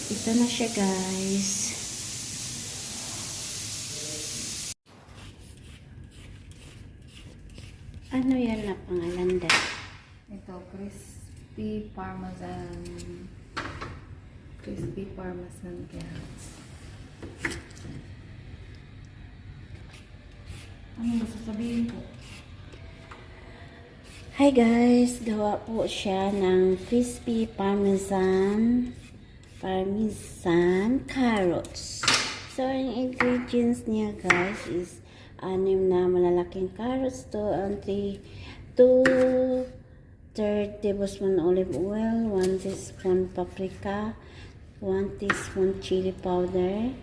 Ito na siya, guys. Ano yan na pangalan dahil? Ito, crispy parmesan. Crispy parmesan carrots. Ano ba sasabihin ko? Hi guys! Gawa po siya ng crispy parmesan carrots. So, ang ingredients niya guys is 6 na malalaking carrots to and 2/3 tablespoon olive oil, 1 teaspoon paprika, 1 teaspoon chili powder,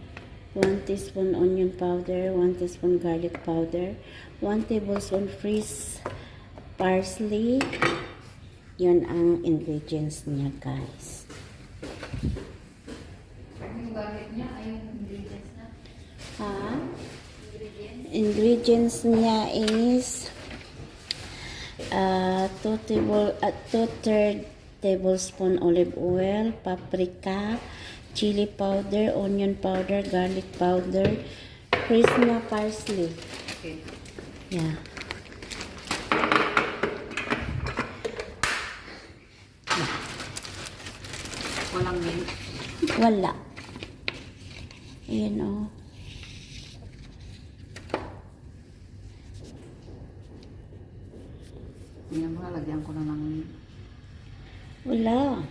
1 teaspoon onion powder, 1 teaspoon garlic powder, 1 tablespoon freeze parsley. Yun ang ingredients niya guys. Yung gamit niya ay yung ingredients na. Ha? Ingredients niya is 2/3 tablespoon olive oil, paprika, chili powder, onion powder, garlic powder, freeze na parsley. Okay. Yeah. Walang milk. Wala. Ayan o. Yan mga lagyan ko na ng Wala.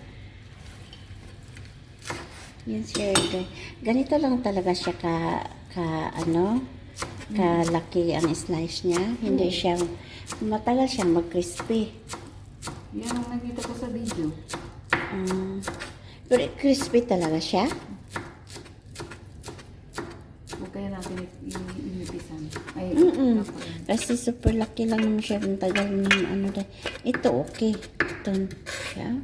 Yan siya. Ganito lang talaga siya kalaki ang slice niya. Hindi siya, matagal siyang mag-crispy. yan ang nakita ko sa video. Pero crispy talaga siya. Huwag kaya natin inipisan. Ay, Kasi super laki lang naman siya. Ang tagal ng ano dahil. Ito okay. Ito siya.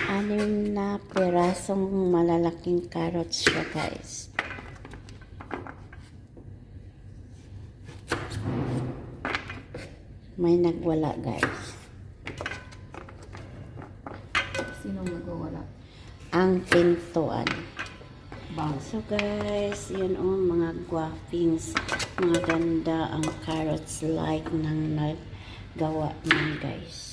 Anim na perasong malalaking carrots siya guys. May nagwala guys. Sinong nagwawala? Ang pintuan. Bang. So guys, yun mga guwapings, mga ganda ang carrots like nang naggawa ng guys.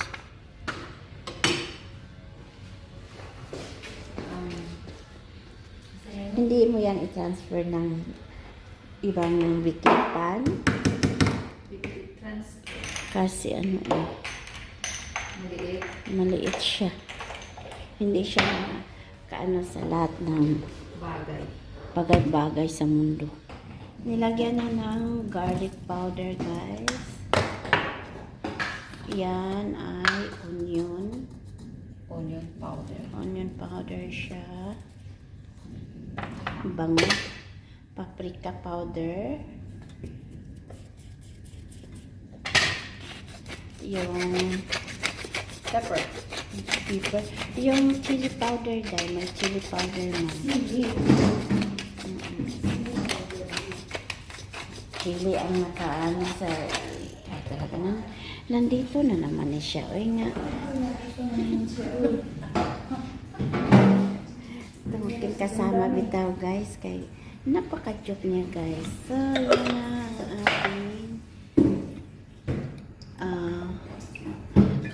Hindi mo yan i-transfer ng ibang baking pan. Kasi maliit siya. Hindi siya kaano sa lahat ng bagay-bagay sa mundo. Nilagyan na ng garlic powder guys. Yan ay onion powder. Onion powder siya. Bango. Paprika powder. Yung Pepper. Yung chili powder dahil may chili powder man. Chili ang nakaano sa talaga na. Nandito na naman siya. Uy nga. Tungkol kasama bitaw guys. Kay napaka-cute niya guys. So yun na ang ating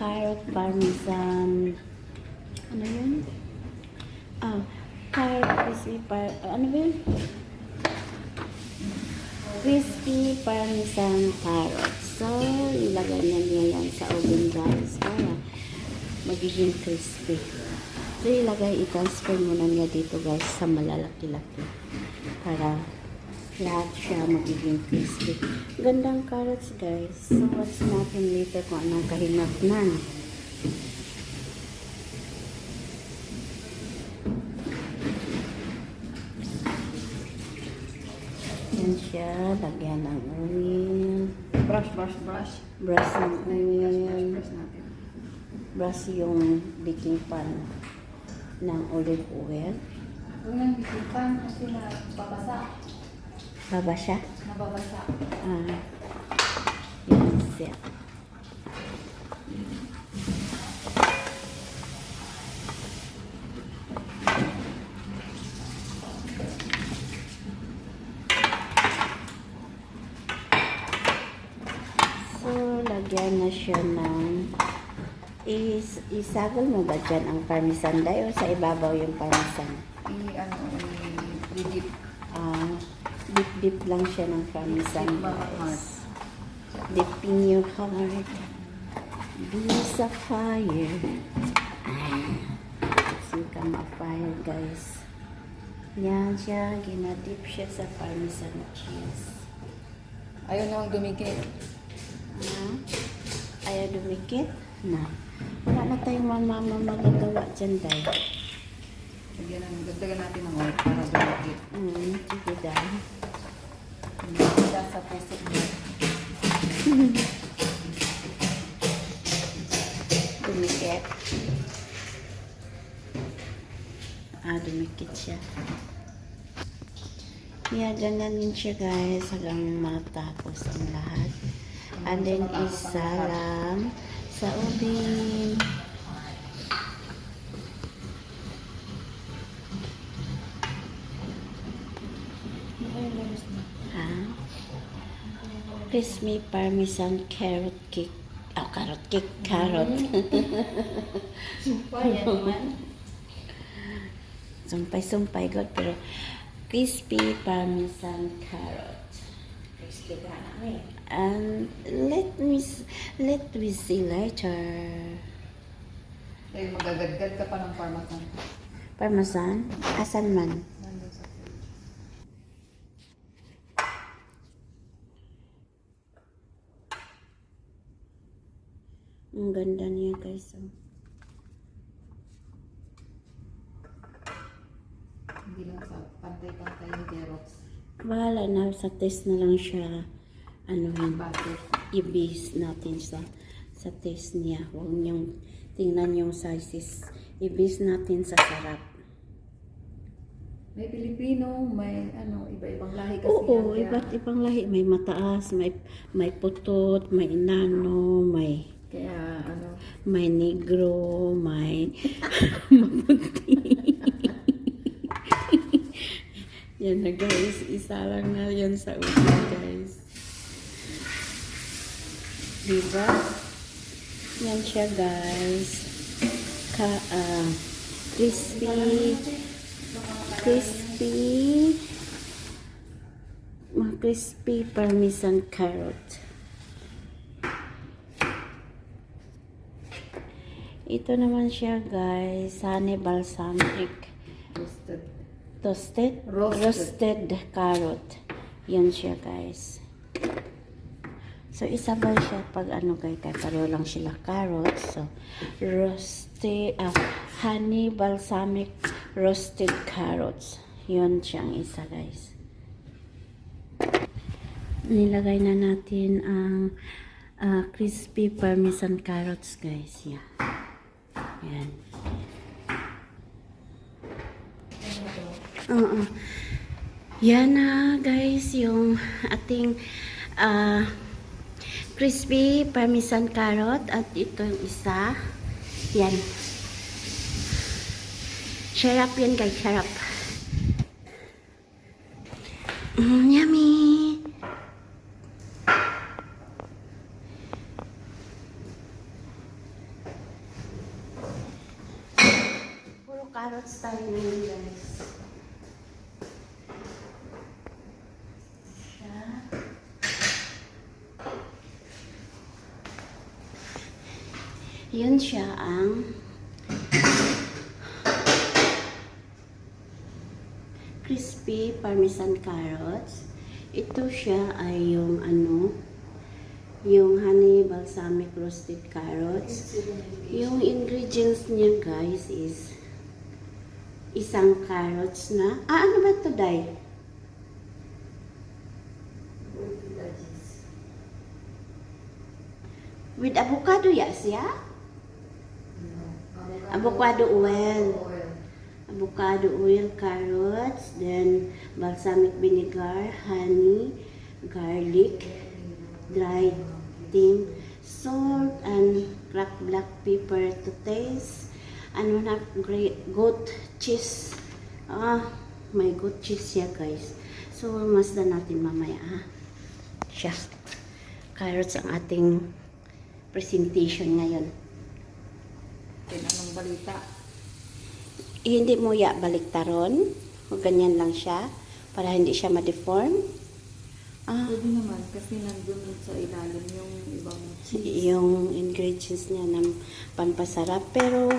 carrot parmesan. Ano yun? Carrot crispy ano ba yun? Crispy parmesan carrots. So, ilagay niya yan sa oven guys para magiging crispy. So, i-transfer muna niya dito guys sa malalaki-laki para lahat siya magiging crispy. Gandang carrots guys. So, watch natin later kung anong kahinatnan. Yan siya. Lagyan ng oil. Brush. Brush ng oil. Brush natin. Brush yung baking pan ng olive oil. Huwag nang bisipan kasi nababasa. Baba siya. Nababasa. Yan siya. lagyan na siya ng isagol mo ba dyan ang parmesan day o sa ibabaw yung parmesan? I-dip. Dip lang siya ng parmesan, Dip mga guys. Dip in your heart. Be sa fire. Let's become a fire, guys. Yan siya. Ginadip siya sa parmesan cheese. Ayaw namang dumikit. Ayaw dumikit? Na. Wala na tayong magagawa dyan, day. Dagdagan natin ng oil para dumikit. Sige, day. Hindi siya sa puso niya. Dumikit. Dumikit siya. Yeah, ganyan siya, guys, hanggang matapos ang lahat. And then, isa lang sa ubin. Crispy parmesan carrot cake. Carrot cake. Carrot. Sumpay yan naman. Sumpay, God. Pero, crispy parmesan carrot. Crispy ka na eh. And let we see later. Dahil magagadgad ka pa ng parmesan. Parmesan? Asan man? Nandun sa fridge. Ang ganda niya, guys. Hindi lang sa pantay-pantay ni Jerox. Bahala na, sa test na lang siya. Butter. I-base natin sa taste niya. Huwag niyong tingnan yung sizes. I-base natin sa sarap. May Pilipino, may iba-ibang lahi kasi Oo, yan. iba't ibang lahi. May mataas, may putot, may inano, Kaya may negro, may maputi. Yan na, guys. Isa lang na yan sa ulo, guys. Diba? Yan siya, guys. Crispy parmesan carrot. Ito naman siya, guys. Honey balsamic. Roasted carrot. Yan siya, guys. So, isabay siya pag guys, kaya pareho lang sila carrots. So, honey balsamic roasted carrots. Yun siyang isa, guys. Nilagay na natin ang crispy parmesan carrots, guys. Yeah. Yan. Yan na, guys, yung ating crispy parmesan carrot. At ito yung isa. Yan. Sarap yan, guys. Sarap. Yummy. Puro carrots tayo ngayon, guys. Yun siya ang crispy parmesan carrots. Ito siya ay yung yung honey balsamic roasted carrots. Yung ingredients niya, guys, is isang carrots na ano ba ito, Day? With avocado, yes, yeah? Avocado oil. Avocado oil, carrots, then balsamic vinegar, honey, garlic, dried thyme, salt, and cracked black pepper to taste. Goat cheese. May goat cheese siya, guys. So, masdan natin mamaya, Siya. Carrots ang ating presentation ngayon. Then anong balita? Hindi mo baliktaron. O ganyan lang siya. Para hindi siya ma-deform. Pwede naman kasi nandun sa ilalim yung ibang cheese. Yung ingredients niya ng pampasarap. Pero,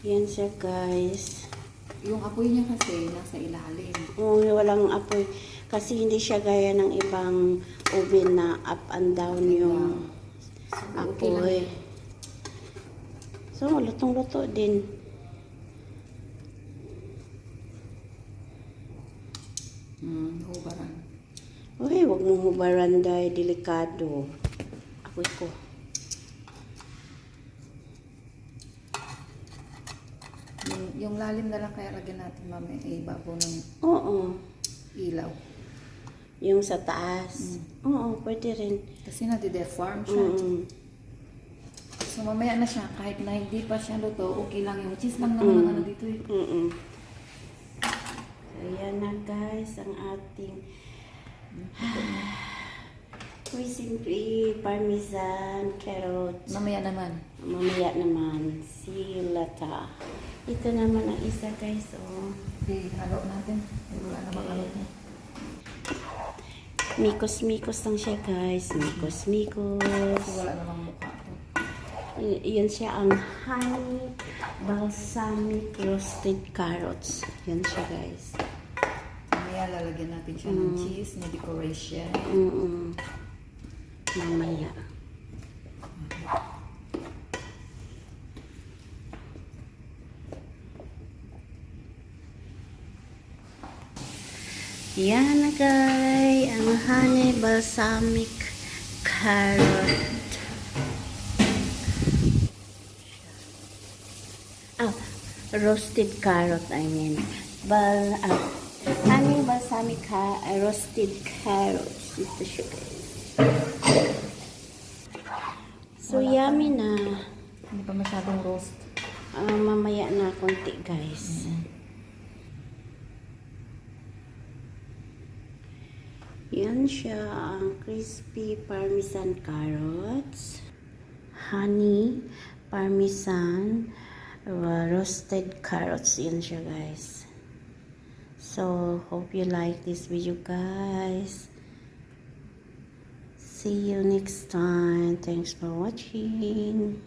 yan siya guys. Yung apoy niya kasi nasa ilalim. Walang apoy. Kasi hindi siya gaya ng ibang oven na up and down yung So, okay lang apoy. yun. So, lutong-luto din. Hubaran. Uy, wag mong hubaran dahil delikado. Apoy ko. Yung lalim na lang kaya lagyan natin mamaya ibabaw ng Oo. ilaw. Yung sa taas. Oo, pwede rin. Kasi nade-deform siya. So mamaya na siya, kahit na hindi pa siya luto, okay lang yung cheese lang naman ang ano dito eh. So, yan na guys, ang ating crispy parmesan carrots. Mamaya naman. Mamaya naman, silata. Ito naman ang isa guys, oh. Okay, halo natin. Wala namang halo na. Mikos-mikos lang siya guys. Kasi Mikos-mikos. wala namang mukha to. Yan siya ang honey balsamic roasted carrots. Yan siya guys. Mamaya lalagyan natin siya ng cheese na decoration. Mamaya. Yan na guys, ang honey balsamic carrot. Roasted carrot, I mean. Honey balsamic roasted carrots. Ito siya guys. So, yummy na. Hindi pa masyadong roast. Mamaya na konti guys. Yan siya, ang crispy parmesan carrots, honey, parmesan, roasted carrots. Yan siya guys. So, hope you like this video guys. See you next time. Thanks for watching.